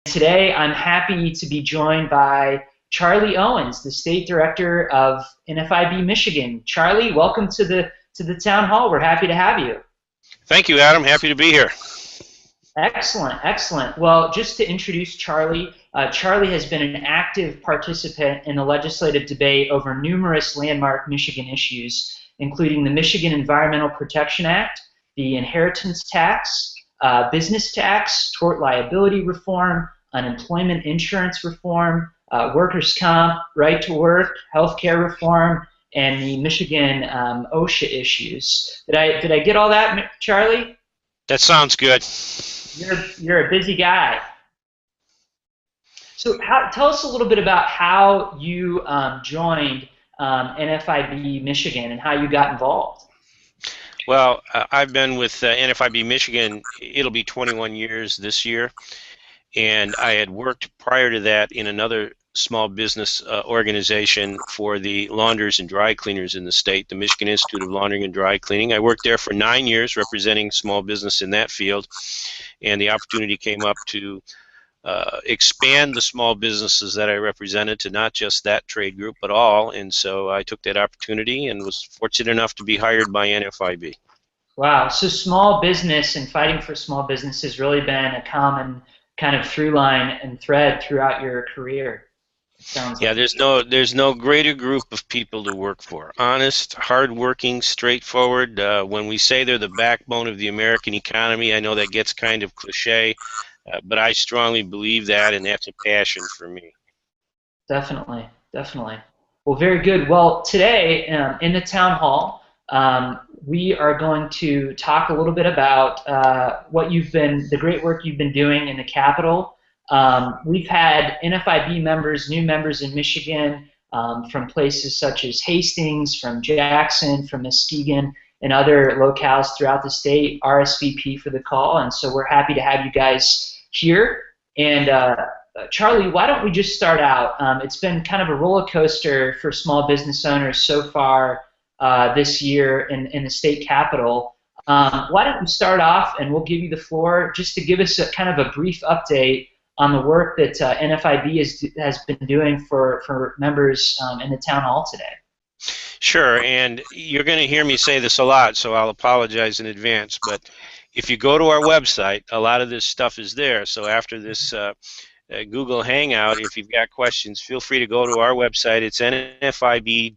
Today, I'm happy to be joined by Charlie Owens, the State Director of NFIB Michigan. Charlie, welcome to the town hall. We're happy to have you. Thank you, Adam. Happy to be here. Excellent, excellent. Well, just to introduce Charlie, Charlie has been an active participant in the legislative debate over numerous landmark Michigan issues, including the Michigan Environmental Protection Act, the inheritance tax, business tax, tort liability reform, unemployment insurance reform, workers' comp, right to work, healthcare reform, and the Michigan OSHA issues. Did I get all that, Charlie? That sounds good. You're a busy guy. So tell us a little bit about how you joined NFIB Michigan and how you got involved. Well, I've been with NFIB Michigan, it'll be 21 years this year, and I had worked prior to that in another small business organization for the launders and dry cleaners in the state, the Michigan Institute of Laundering and Dry Cleaning. I worked there for 9 years representing small business in that field, and the opportunity came up to expand the small businesses that I represented to not just that trade group but all, and so I took that opportunity and was fortunate enough to be hired by NFIB. Wow, so small business and fighting for small business has really been a common kind of through line and thread throughout your career. Yeah, there's no greater group of people to work for. Honest, hardworking, straightforward. When we say they're the backbone of the American economy, I know that gets kind of cliche, but I strongly believe that, and that's a passion for me. Definitely, definitely. Well, very good. Well, today in the town hall, we are going to talk a little bit about the great work you've been doing in the Capitol. We've had NFIB members, new members in Michigan, from places such as Hastings, from Jackson, from Muskegon, and other locales throughout the state RSVP for the call, and so we're happy to have you guys here. And Charlie, why don't we just start out? It's been kind of a roller coaster for small business owners so far this year in the state capitol. Why don't we start off, and we'll give you the floor just to give us a kind of a brief update on the work that NFIB has been doing for members in the town hall today. Sure, and you're going to hear me say this a lot, so I'll apologize in advance, but if you go to our website, a lot of this stuff is there. So after this Google Hangout, if you've got questions, feel free to go to our website. It's nfib.com/MI,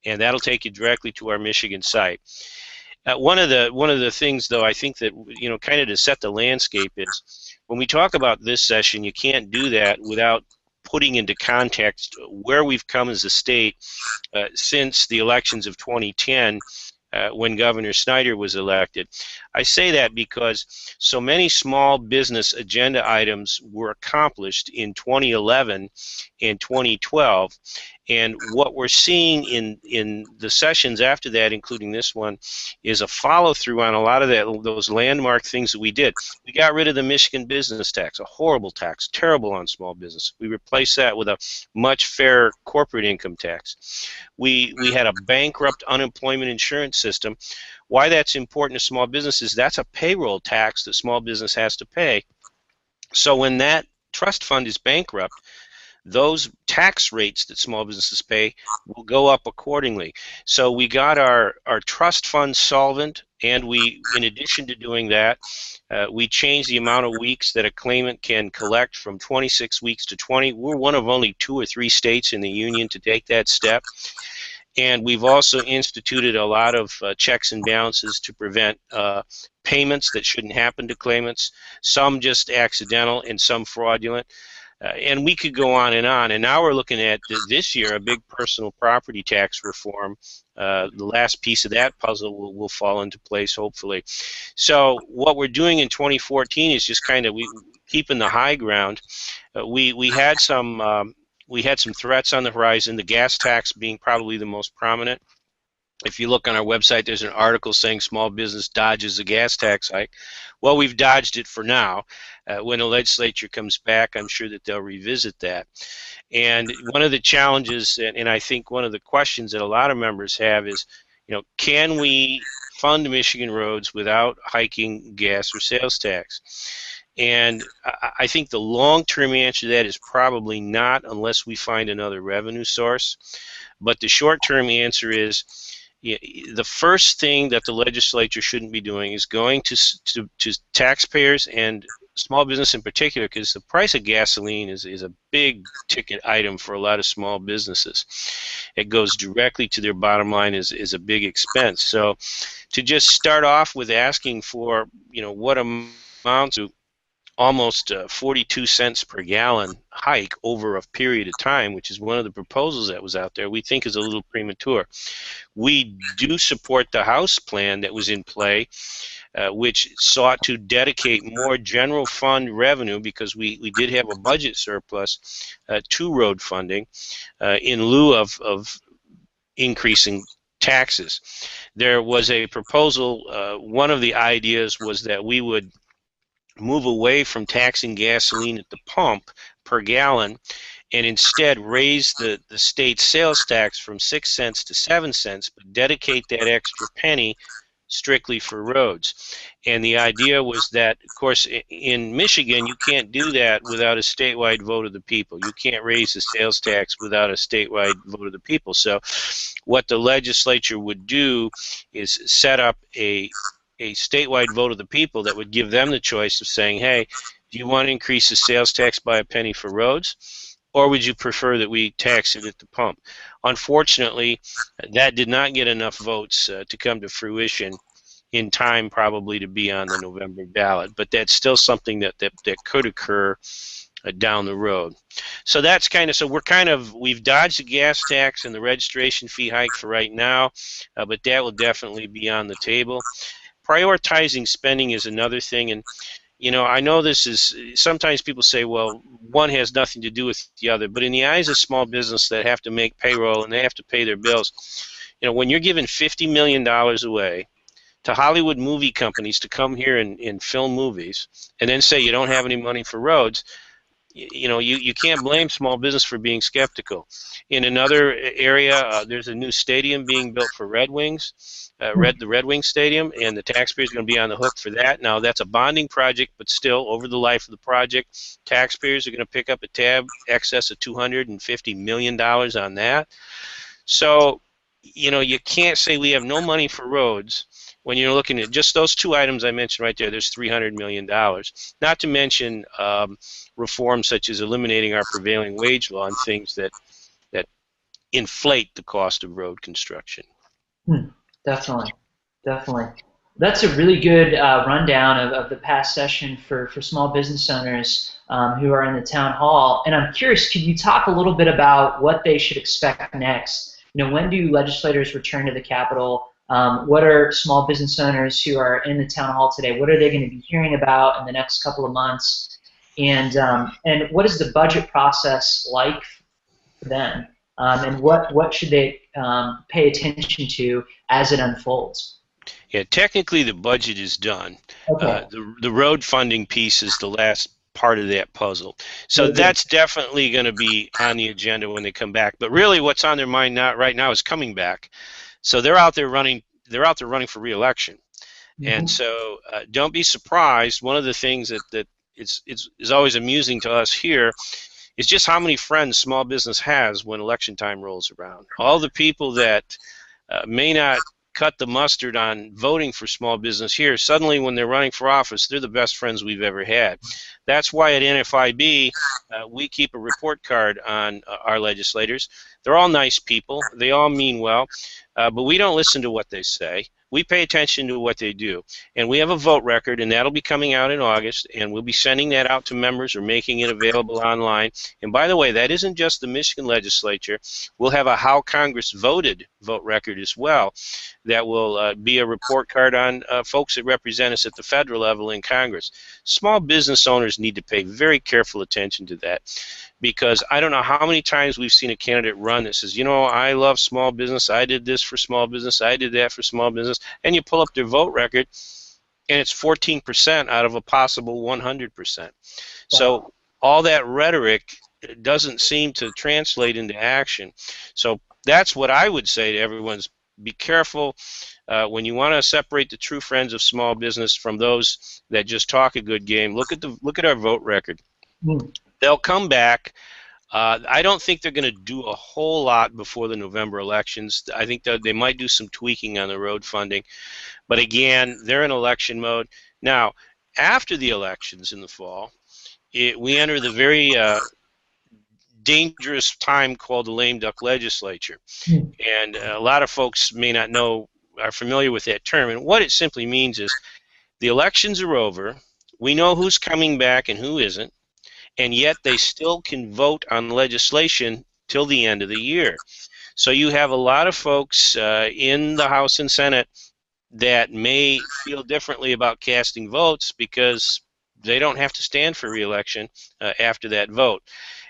and that'll take you directly to our Michigan site. One of the things, though, I think that, you know, kind of to set the landscape is when we talk about this session, you can't do that without putting into context where we've come as a state since the elections of 2010. When Governor Snyder was elected. I say that because so many small business agenda items were accomplished in 2011 and 2012, and what we're seeing in the sessions after that, including this one, is a follow-through on a lot of those landmark things that we did. We got rid of the Michigan business tax, a horrible tax, terrible on small business. We replaced that with a much fairer corporate income tax. We had a bankrupt unemployment insurance system. Why that's important to small businesses, that's a payroll tax that small business has to pay. So when that trust fund is bankrupt, those tax rates that small businesses pay will go up accordingly. So we got our trust fund solvent, and we, in addition to doing that, we changed the amount of weeks that a claimant can collect from 26 weeks to 20. We're one of only 2 or 3 states in the union to take that step. And we've also instituted a lot of checks and balances to prevent payments that shouldn't happen to claimants, some just accidental and some fraudulent. And we could go on, and now we're looking at this year a big personal property tax reform. The last piece of that puzzle will fall into place, hopefully. So what we're doing in 2014 is just kind of keeping the high ground. We had some threats on the horizon, the gas tax being probably the most prominent. If you look on our website, there's an article saying small business dodges a gas tax hike. Well, we've dodged it for now. When the legislature comes back, I'm sure that they'll revisit that. And one of the challenges, and I think one of the questions that a lot of members have is, can we fund Michigan roads without hiking gas or sales tax? And I think the long-term answer to that is probably not, unless we find another revenue source. But the short-term answer is, the first thing that the legislature shouldn't be doing is going to taxpayers and small business in particular, because the price of gasoline is a big ticket item for a lot of small businesses. It goes directly to their bottom line, is a big expense. So to just start off with asking for, what amounts to almost 42 cents per gallon hike over a period of time, which is one of the proposals that was out there, we think is a little premature. We do support the House plan that was in play, which sought to dedicate more general fund revenue, because we did have a budget surplus, to road funding in lieu of increasing taxes. There was a proposal, one of the ideas was that we would move away from taxing gasoline at the pump per gallon and instead raise the state sales tax from 6 cents to 7 cents, but dedicate that extra penny strictly for roads. And the idea was that, of course, in Michigan, you can't do that without a statewide vote of the people. You can't raise the sales tax without a statewide vote of the people. So what the legislature would do is set up a statewide vote of the people that would give them the choice of saying, hey, do you want to increase the sales tax by a penny for roads, or would you prefer that we tax it at the pump? Unfortunately, that did not get enough votes to come to fruition in time probably to be on the November ballot, but that's still something that could occur down the road. So that's we've dodged the gas tax and the registration fee hike for right now, but that will definitely be on the table. Prioritizing spending is another thing, and I know this is, sometimes people say, well, one has nothing to do with the other, but in the eyes of small business that have to make payroll and they have to pay their bills, when you're giving $50 million away to Hollywood movie companies to come here and film movies, and then say you don't have any money for roads, you can't blame small business for being skeptical. In another area, there's a new stadium being built for Red Wings, the Red Wings Stadium, and the taxpayers are going to be on the hook for that. Now, that's a bonding project, but still, over the life of the project, taxpayers are going to pick up a tab excess of $250 million on that. So, you can't say we have no money for roads when you're looking at just those two items I mentioned right there. There's $300 million. Not to mention reforms such as eliminating our prevailing wage law and things that inflate the cost of road construction. Definitely. That's a really good rundown of the past session for small business owners who are in the town hall. And I'm curious, could you talk a little bit about what they should expect next? When do legislators return to the Capitol? What are small business owners who are in the town hall today, what are they going to be hearing about in the next couple of months? And what is the budget process like for them? And what should they pay attention to as it unfolds? Yeah, technically the budget is done. Okay. The road funding piece is the last part of that puzzle. So that's definitely going to be on the agenda when they come back. But really, what's on their mind right now is coming back. So they're out there running. They're out there running for re-election. And so don't be surprised. One of the things that is always amusing to us here is just how many friends small business has when election time rolls around. All the people that may not cut the mustard on voting for small business here, suddenly when they're running for office, they're the best friends we've ever had. That's why at NFIB we keep a report card on our legislators. They're all nice people. They all mean well, but we don't listen to what they say. We pay attention to what they do. And we have a vote record, and that'll be coming out in August, and we'll be sending that out to members or making it available online. And by the way, that isn't just the Michigan legislature. We'll have a How Congress Voted vote record as well that will be a report card on folks that represent us at the federal level in Congress. Small business owners need to pay very careful attention to that, because I don't know how many times we've seen a candidate run that says, I love small business, I did this for small business, I did that for small business, and you pull up their vote record, and it's 14% out of a possible 100%. Wow. So all that rhetoric doesn't seem to translate into action. So that's what I would say to everyone's be careful when you want to separate the true friends of small business from those that just talk a good game. Look at our vote record. Mm. They'll come back. I don't think they're going to do a whole lot before the November elections. I think that they might do some tweaking on the road funding. But again, they're in election mode. Now, after the elections in the fall, we enter the very dangerous time called the lame duck legislature. Mm. And a lot of folks may not know, are familiar with that term. And what it simply means is the elections are over. We know who's coming back and who isn't. And yet they still can vote on legislation till the end of the year. So you have a lot of folks in the House and Senate that may feel differently about casting votes because they don't have to stand for re-election after that vote.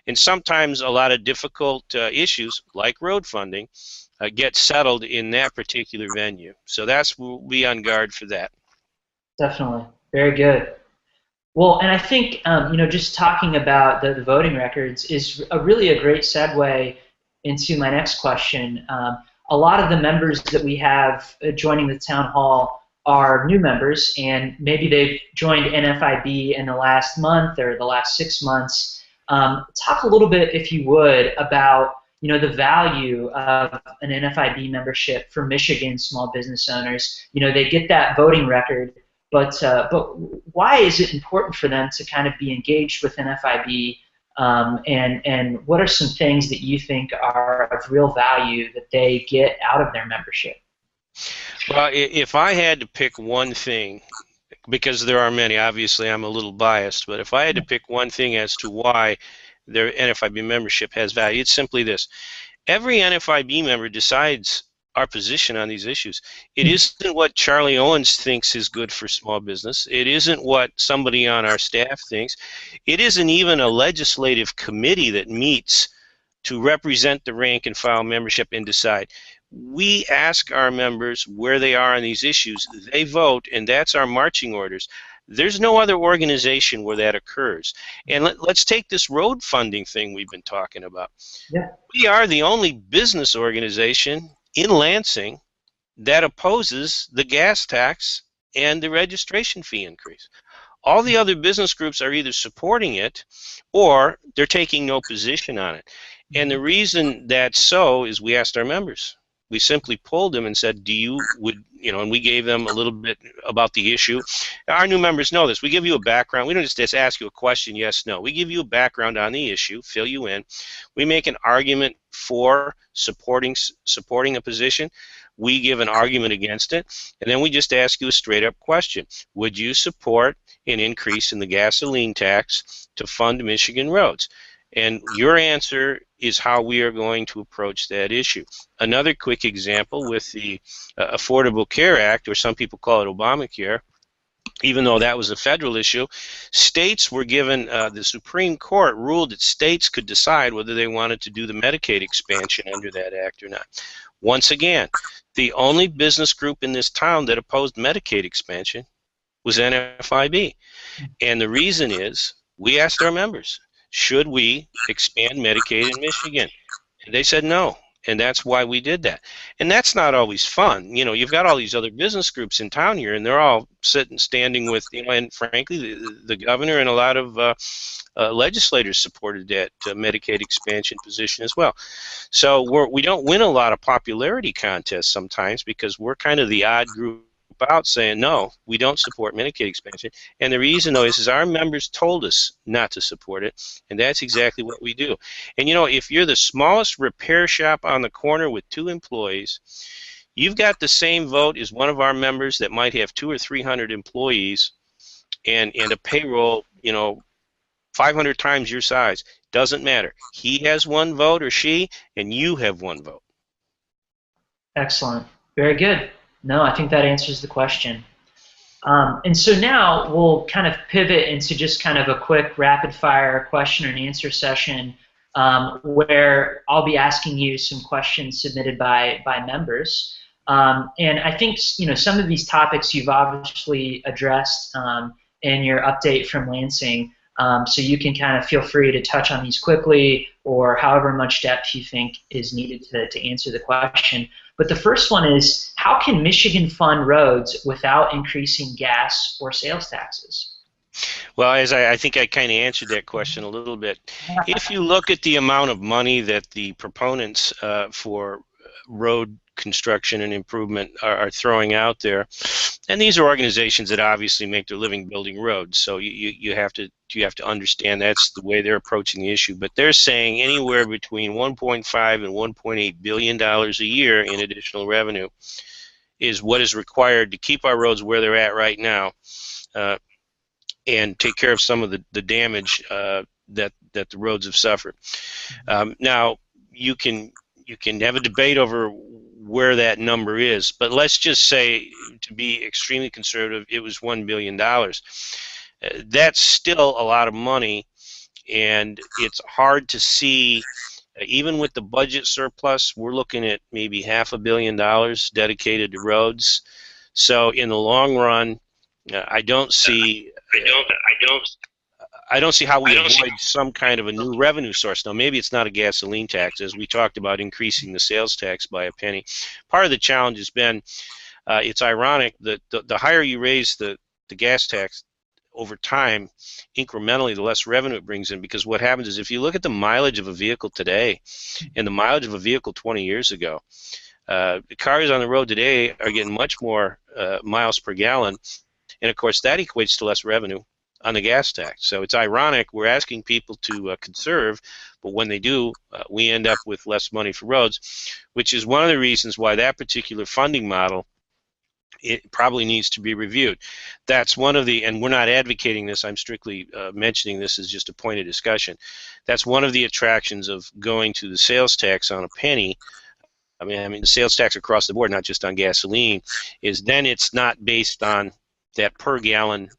And sometimes a lot of difficult issues, like road funding, get settled in that particular venue. So we'll be on guard for that. Definitely. Very good. Well, and I think just talking about the voting records is really a great segue into my next question. A lot of the members that we have joining the town hall are new members, and maybe they've joined NFIB in the last month or the last 6 months. Talk a little bit, if you would, about the value of an NFIB membership for Michigan small business owners. They get that voting record. But why is it important for them to kind of be engaged with NFIB, and what are some things that you think are of real value that they get out of their membership? Well, if I had to pick one thing, because there are many, obviously I'm a little biased, but if I had to pick one thing as to why their NFIB membership has value, it's simply this. Every NFIB member decides our position on these issues. It isn't what Charlie Owens thinks is good for small business. It isn't what somebody on our staff thinks. It isn't even a legislative committee that meets to represent the rank and file membership and decide. We ask our members where they are on these issues. They vote, and that's our marching orders. There's no other organization where that occurs. And let's take this road funding thing we've been talking about. Yeah. We are the only business organization in Lansing that opposes the gas tax and the registration fee increase. All the other business groups are either supporting it or they're taking no position on it. And the reason that's so is we asked our members. We simply polled them and said, and we gave them a little bit about the issue. Our new members know this. We give you a background. We don't just ask you a question, yes, no. We give you a background on the issue, fill you in. We make an argument for supporting a position. We give an argument against it, and then we just ask you a straight-up question. Would you support an increase in the gasoline tax to fund Michigan roads? And your answer is how we are going to approach that issue. Another quick example with the Affordable Care Act, or some people call it Obamacare, even though that was a federal issue, states were given, the Supreme Court ruled that states could decide whether they wanted to do the Medicaid expansion under that act or not. Once again, the only business group in this town that opposed Medicaid expansion was NFIB. And the reason is, we asked our members, should we expand Medicaid in Michigan? And they said no, and that's why we did that. And that's not always fun. You've got all these other business groups in town here, and they're all standing with, and frankly, the governor and a lot of legislators supported that Medicaid expansion position as well. So we don't win a lot of popularity contests sometimes because we're kind of the odd group out saying, no, we don't support Medicaid expansion. And the reason, though, is our members told us not to support it, and that's exactly what we do. And, if you're the smallest repair shop on the corner with 2 employees, you've got the same vote as one of our members that might have 200 or 300 employees and a payroll, 500 times your size. Doesn't matter. He has 1 vote, or she, and you have 1 vote. Excellent. Very good. No, I think that answers the question. And so now we'll kind of pivot into just kind of a quick rapid-fire question and answer session where I'll be asking you some questions submitted by members. And I think some of these topics you've obviously addressed in your update from Lansing. So you can kind of feel free to touch on these quickly or however much depth you think is needed to answer the question. But the first one is, how can Michigan fund roads without increasing gas or sales taxes? Well, as I think I kind of answered that question a little bit. If you look at the amount of money that the proponents for road construction and improvement are throwing out there, and these are organizations that obviously make their living building roads, so you have to understand that's the way they're approaching the issue. But they're saying anywhere between 1.5 and 1.8 billion dollars a year in additional revenue is what is required to keep our roads where they're at right now. And take care of some of the damage that the roads have suffered. Now, you can have a debate over where that number is, but let's just say, to be extremely conservative, it was $1 billion. That's still a lot of money, and it's hard to see, even with the budget surplus, we're looking at maybe $500 million dedicated to roads. So in the long run, I don't see how we avoid some kind of a new revenue source. Now, maybe it's not a gasoline tax, as we talked about increasing the sales tax by a penny. Part of the challenge has been, it's ironic that the higher you raise the gas tax over time, incrementally, the less revenue it brings in, because what happens is, if you look at the mileage of a vehicle today and the mileage of a vehicle 20 years ago, the cars on the road today are getting much more miles per gallon. And of course, that equates to less revenue on the gas tax. So it's ironic, we're asking people to conserve, but when they do, we end up with less money for roads, which is one of the reasons why that particular funding model, it probably needs to be reviewed. That's one of the, and we're not advocating this, I'm strictly mentioning this as just a point of discussion. That's one of the attractions of going to the sales tax on a penny. I mean the sales tax across the board, not just on gasoline, is then it's not based on that per gallon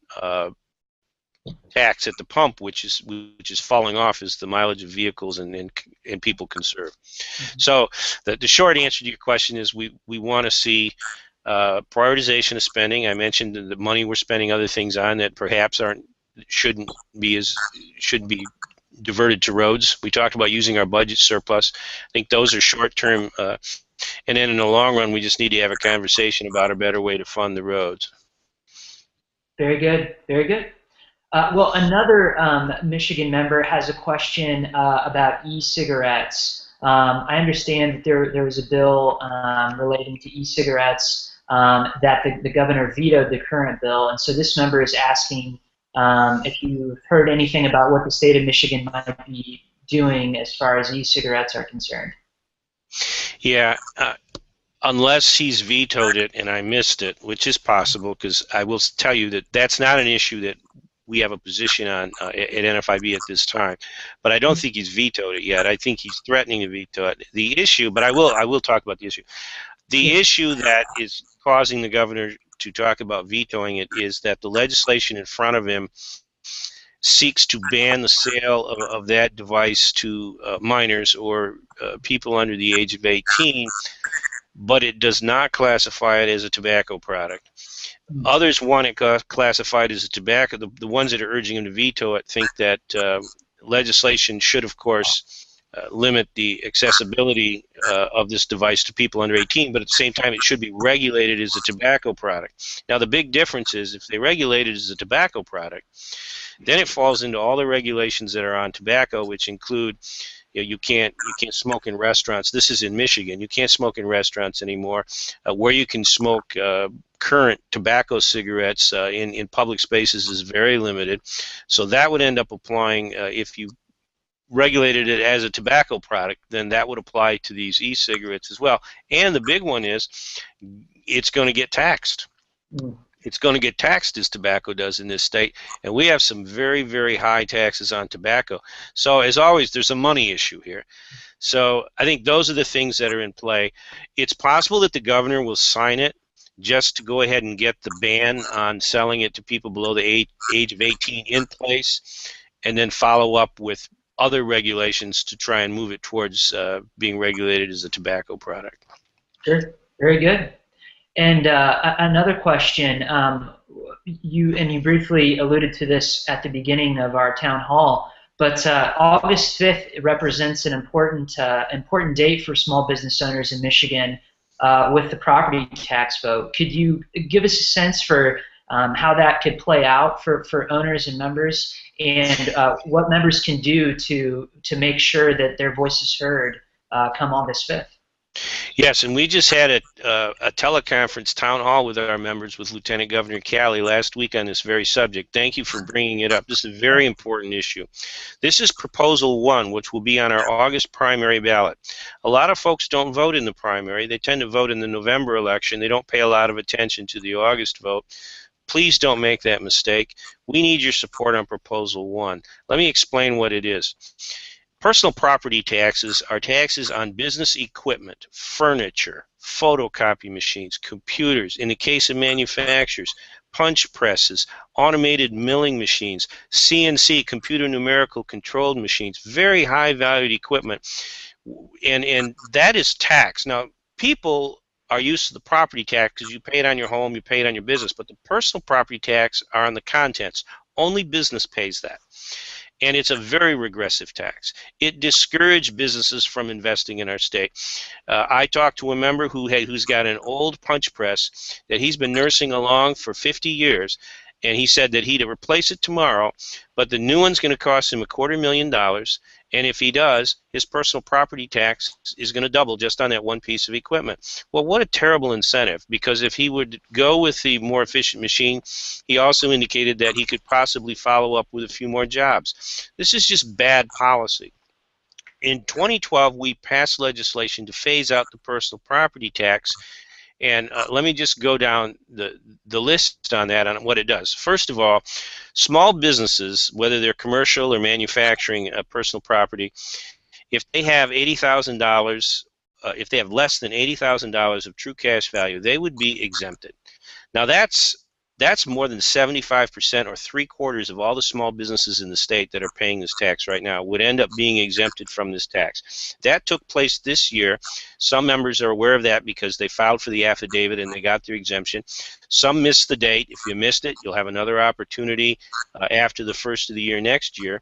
tax at the pump, which is falling off as the mileage of vehicles and people conserve. Mm-hmm. So the short answer to your question is, we want to see prioritization of spending. I mentioned the money we're spending other things on that perhaps should be diverted to roads. We talked about using our budget surplus. I think those are short-term, and then in the long run, we just need to have a conversation about a better way to fund the roads. Very good, very good. Well, another Michigan member has a question about e-cigarettes. I understand that there was a bill relating to e-cigarettes that the governor vetoed the current bill, and so this member is asking if you've heard anything about what the state of Michigan might be doing as far as e-cigarettes are concerned. Yeah. Unless he's vetoed it and I missed it, which is possible, because I will tell you that that's not an issue that we have a position on at NFIB at this time. But I don't think he's vetoed it yet. I think he's threatening to veto it. The issue, but I will talk about the issue. The issue that is causing the governor to talk about vetoing it is that the legislation in front of him seeks to ban the sale of that device to minors or people under the age of 18, but it does not classify it as a tobacco product. Others want it classified as a tobacco. The ones that are urging him to veto it think that legislation should, of course, limit the accessibility of this device to people under 18, but at the same time it should be regulated as a tobacco product. Now the big difference is, if they regulate it as a tobacco product, then it falls into all the regulations that are on tobacco, which include, you can't smoke in restaurants. This is in Michigan. You can't smoke in restaurants anymore. Where you can smoke current tobacco cigarettes in public spaces is very limited. So that would end up applying, if you regulated it as a tobacco product, then that would apply to these e-cigarettes as well. And the big one is, it's going to get taxed. It's going to get taxed as tobacco does in this state, and we have some very, very high taxes on tobacco. So as always, there's a money issue here. So I think those are the things that are in play. It's possible that the governor will sign it just to go ahead and get the ban on selling it to people below the age of 18 in place, and then follow up with other regulations to try and move it towards being regulated as a tobacco product. Sure, very good. And another question, you briefly alluded to this at the beginning of our town hall, but August 5th represents an important date for small business owners in Michigan with the property tax vote. Could you give us a sense for how that could play out for owners and members, and what members can do to make sure that their voice is heard come August 5th? Yes, and we just had a teleconference town hall with our members with Lieutenant Governor Calley last week on this very subject. Thank you for bringing it up. This is a very important issue. This is Proposal 1, which will be on our August primary ballot. A lot of folks don't vote in the primary. They tend to vote in the November election. They don't pay a lot of attention to the August vote. Please don't make that mistake. We need your support on Proposal 1. Let me explain what it is. Personal property taxes are taxes on business equipment, furniture, photocopy machines, computers, in the case of manufacturers, punch presses, automated milling machines, CNC, computer numerical controlled machines, very high valued equipment, and that is tax. Now, people are used to the property tax because you pay it on your home, you pay it on your business, but the personal property tax are on the contents. Only business pays that. And it's a very regressive tax. It discouraged businesses from investing in our state. I talked to a member who's got an old punch press that he's been nursing along for 50 years, and he said that he'd replace it tomorrow, but the new one's going to cost him $250,000, and if he does, his personal property tax is going to double just on that one piece of equipment. Well, what a terrible incentive, because if he would go with the more efficient machine, he also indicated that he could possibly follow up with a few more jobs. This is just bad policy. In 2012, we passed legislation to phase out the personal property tax. And let me just go down the list on that, on what it does. First of all, small businesses, whether they're commercial or manufacturing personal property, if they have $80,000, if they have less than $80,000 of true cash value, they would be exempted. Now that's more than 75% or 3/4 of all the small businesses in the state that are paying this tax right now would end up being exempted from this tax. That took place this year. Some members are aware of that because they filed for the affidavit and they got their exemption. Some missed the date. If you missed it, you'll have another opportunity after the first of the year next year.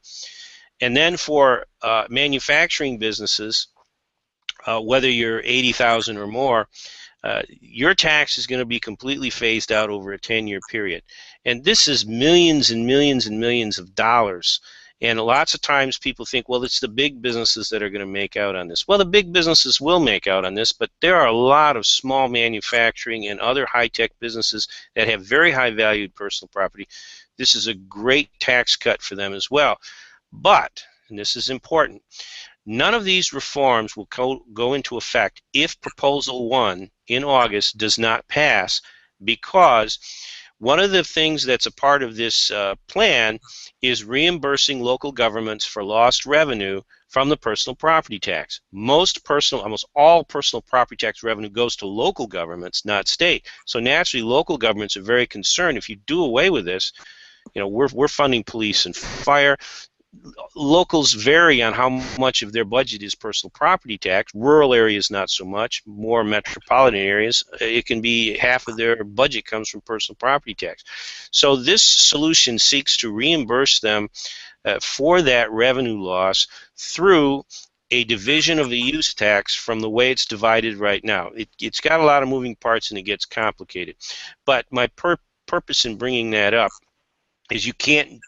And then for manufacturing businesses, whether you're 80,000 or more, your tax is going to be completely phased out over a 10-year period. And this is millions and millions and millions of dollars. And lots of times people think, well, it's the big businesses that are going to make out on this. Well, the big businesses will make out on this, but there are a lot of small manufacturing and other high-tech businesses that have very high-valued personal property. This is a great tax cut for them as well. But, and this is important, none of these reforms will go into effect if Proposal 1 in August does not pass, because one of the things that's a part of this plan is reimbursing local governments for lost revenue from the personal property tax. Almost all personal property tax revenue goes to local governments, not state. So naturally, local governments are very concerned. If you do away with this, you know, we're funding police and fire. Locals vary on how much of their budget is personal property tax. Rural areas not so much. More metropolitan areas, it can be half of their budget comes from personal property tax. So this solution seeks to reimburse them for that revenue loss through a division of the use tax from the way it's divided right now. It's got a lot of moving parts and it gets complicated. But my purpose in bringing that up is you can't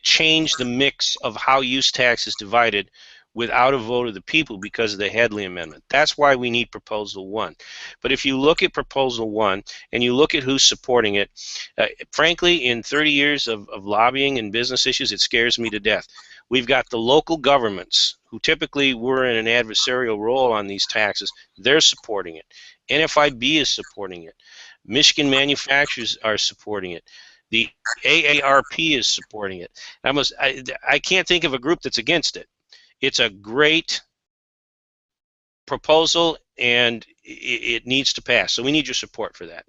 change the mix of how use tax is divided without a vote of the people because of the Headley Amendment. That's why we need Proposal 1. But if you look at Proposal 1 and you look at who's supporting it, frankly, in 30 years of lobbying and business issues, it scares me to death. We've got the local governments who typically were in an adversarial role on these taxes. They're supporting it. NFIB is supporting it. Michigan manufacturers are supporting it. The AARP is supporting it. I can't think of a group that's against it. It's a great proposal, and it needs to pass. So we need your support for that.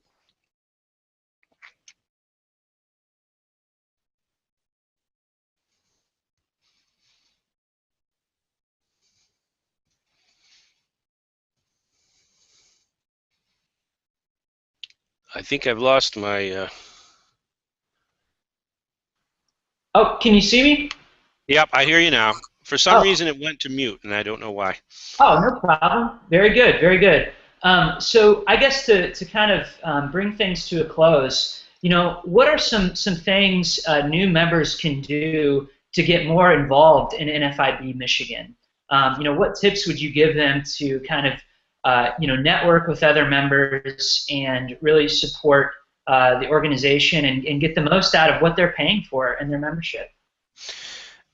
I think I've lost my Oh, can you see me? Yep, I hear you now. For some Oh, reason, it went to mute, and I don't know why. oh, no problem. Very good, very good. So I guess to kind of bring things to a close, what are some things new members can do to get more involved in NFIB Michigan? What tips would you give them to kind of network with other members and really support the organization and get the most out of what they're paying for in their membership?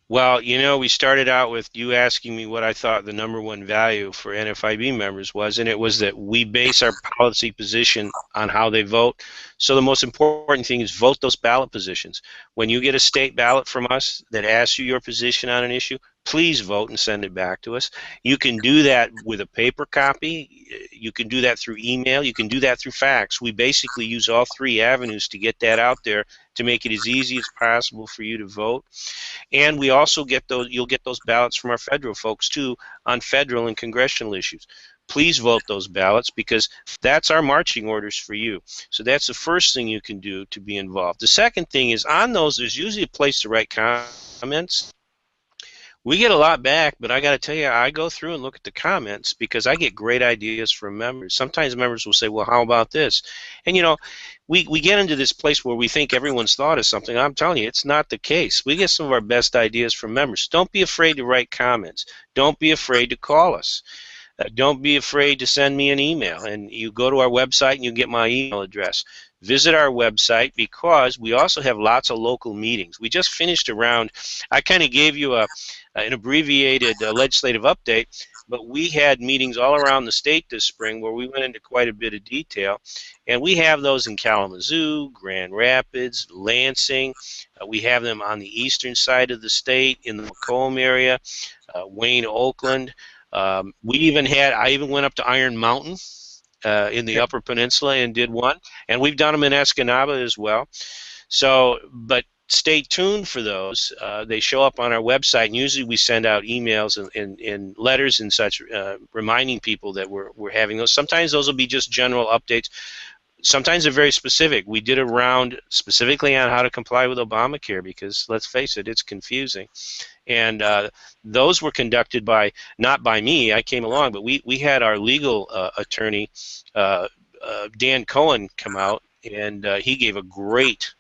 Well, we started out with you asking me what I thought the #1 value for NFIB members was, and it was that we base our policy position on how they vote. So the most important thing is vote those ballot positions. When you get a state ballot from us that asks you your position on an issue, please vote and send it back to us. You can do that with a paper copy. You can do that through email. You can do that through fax. We basically use all three avenues to get that out there to make it as easy as possible for you to vote. And we also get those, you'll get those ballots from our federal folks too on federal and congressional issues. Please vote those ballots because that's our marching orders for you. So that's the first thing you can do to be involved. The second thing is on those, there's usually a place to write comments. We get a lot back, but I got to tell you, I go through and look at the comments because I get great ideas from members. Sometimes members will say, well, how about this? And we get into this place where we think everyone's thought of something. I'm telling you, it's not the case. We get some of our best ideas from members. Don't be afraid to write comments. Don't be afraid to call us. Don't be afraid to send me an email. And you go to our website and you get my email address. Visit our website because we also have lots of local meetings. We just finished a round. I kind of gave you an abbreviated legislative update, but we had meetings all around the state this spring where we went into quite a bit of detail. And we have those in Kalamazoo, Grand Rapids, Lansing. We have them on the eastern side of the state in the Macomb area, Wayne, Oakland. I even went up to Iron Mountain in the Upper Peninsula and did one. And we've done them in Escanaba as well. So, but stay tuned for those. They show up on our website, and usually we send out emails and letters and such reminding people that we're having those. Sometimes those will be just general updates. Sometimes they're very specific. We did a round specifically on how to comply with Obamacare because, let's face it, it's confusing. And those were conducted not by me, I came along, but we had our legal attorney, Dan Cohen, come out, and he gave a great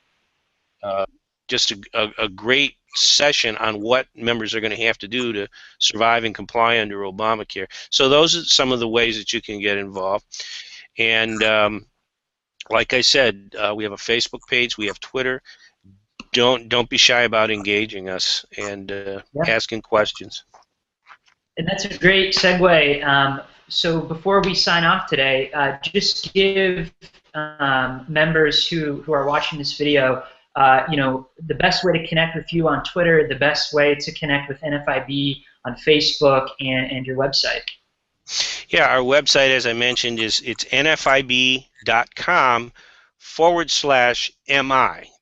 just a great session on what members are going to have to do to survive and comply under Obamacare. So those are some of the ways that you can get involved. And like I said, we have a Facebook page, we have Twitter. Don't be shy about engaging us and asking questions. And that's a great segue. So before we sign off today, just give members who are watching this video the best way to connect with you on Twitter, the best way to connect with NFIB on Facebook, and your website. Yeah, our website, as I mentioned, it's nfib.com/MI.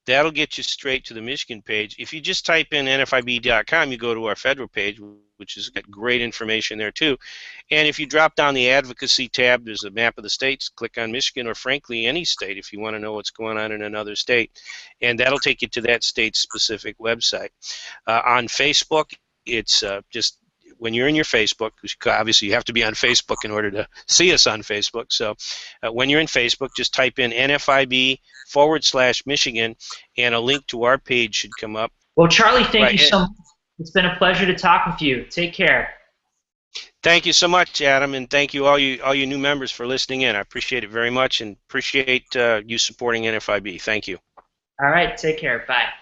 That'll get you straight to the Michigan page. If you just type in nfib.com, you go to our federal page, which has got great information there too. And if you drop down the advocacy tab, there's a map of the states. Click on Michigan or, frankly, any state if you want to know what's going on in another state. And that'll take you to that state's specific website. On Facebook, it's just when you're in your Facebook, obviously you have to be on Facebook in order to see us on Facebook. So when you're in Facebook, just type in NFIB/Michigan, and a link to our page should come up. Well, Charlie, thank you so much. It's been a pleasure to talk with you. Take care. Thank you so much, Adam, and thank you all you new members for listening in. I appreciate it very much and appreciate you supporting NFIB. Thank you. All right, take care. Bye.